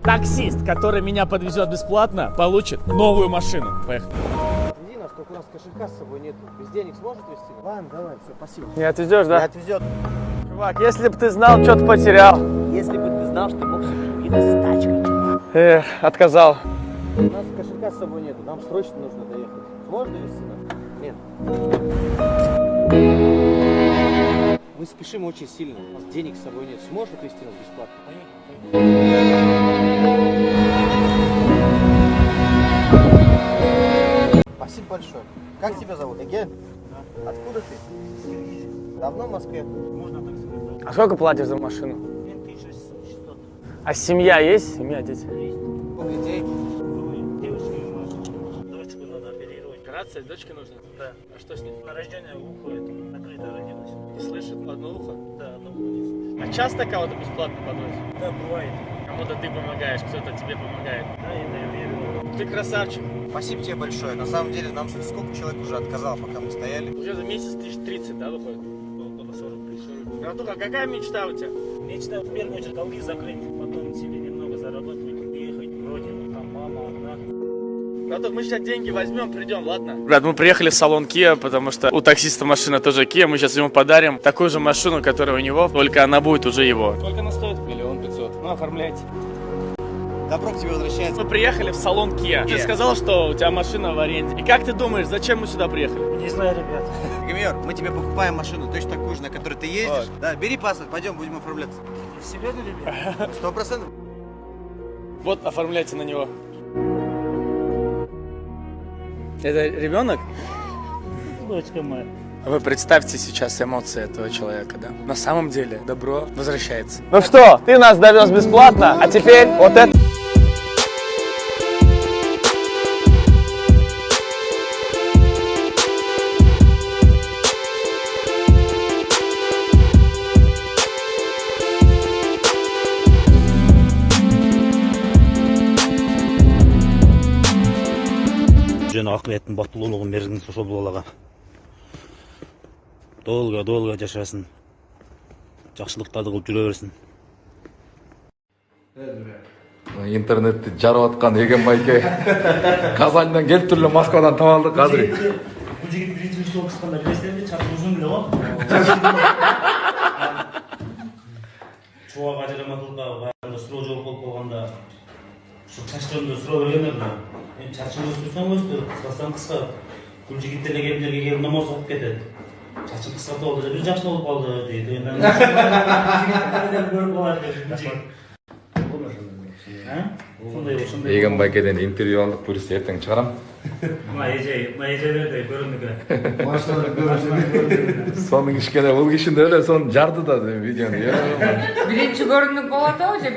Таксист, который меня подвезет бесплатно, получит новую машину. Поехали. Веди нас, только у нас кошелька с собой нет. Без денег сможет везти? Ладно, давай, все, спасибо. Не отвезешь, да? Не отвезет. Чувак, если бы ты знал, что ты потерял. Если бы ты знал, что ты мог себе видеть с тачкой, чувак. Эх, отказал. У нас кошелька с собой нету, нам срочно нужно доехать. Сможешь довезти нас? Нет. Мы спешим очень сильно, у нас денег с собой нет. Сможешь отвезти нас бесплатно? Спасибо большое. Как тебя зовут? Эген? Да. Откуда ты? Давно в Москве? Можно так сказать. А сколько платишь за машину? 1600. А семья есть? Семья, дети? Сколько детей? Девочка и мать. Дочку надо оперировать. Операция, дочке нужна? Да. А что с ней? На рождение уходит, накрыто родилась. Не слышит одно ухо? Да, одно ухо не слышит. А часто кого-то бесплатно подвозят? Да, бывает. Кому-то ты помогаешь, кто-то тебе помогает. Да, я верю. Ты красавчик. Спасибо тебе большое. На самом деле нам сколько человек уже отказало, пока мы стояли. Уже за месяц 1030, да, выходит? Около 40 тысяч. Братуха, какая мечта у тебя? Мечта в первую очередь долги закрыть, потом себе немного заработать, уехать в родину, там мама одна. Братух, мы сейчас деньги возьмем, придем, ладно? Брат, мы приехали в салон Kia, потому что у таксиста машина тоже Kia. Мы сейчас ему подарим такую же машину, которая у него, только она будет уже его. Сколько она стоит? 1 500 000. Ну, оформляйте. Добро к тебе возвращается. Мы приехали в салон Kia. Ты сказал, что у тебя машина в аренде. И как ты думаешь, зачем мы сюда приехали? Не знаю, ребят. Гамиер, мы тебе покупаем машину, точно такую же, на которой ты ездишь. Вот. Да, бери паспорт, пойдем, будем оформляться. Серьезно, ребят? 100%. Вот, оформляйте на него. Это ребенок? Дочка моя. Вы представьте сейчас эмоции этого человека, да? На самом деле добро возвращается. Ну что, ты нас довез бесплатно, а теперь вот это... Жөн акыбеттин бактылуулугун бергин ошол балага. Долго жашасын. Жакшылыктарды кылып жүрө берсин. Интернетти жарып аткан Эген байке Казандан келип туруп эле Москвадан таап алдык азыр. Бул жигит биринчи жолу чыкканда билесиңерби, чаты узун эле го. Чубак ажыраматылыкка баягы суроо жолуп болуп калганда ушу чачканды суроо бергендер да. Эми чачыңды өстүрсөң өстүр, кыскасаң кыска. Бул жигиттер кемдерге келип намаз окуп кетет. Чачың кыскартып алды, бир жакшы болуп калды дейт. Жигиттерден көрүп калат деп. Сондай. Эген байкеден интервью алдык, буюрса эртең чыгарам. Мына эжебердей көрүндүк. Машинаны көрүп Сонун кичкене бул кишини эле сонун жарды да видеону. Биринчи көрүндүк болот го же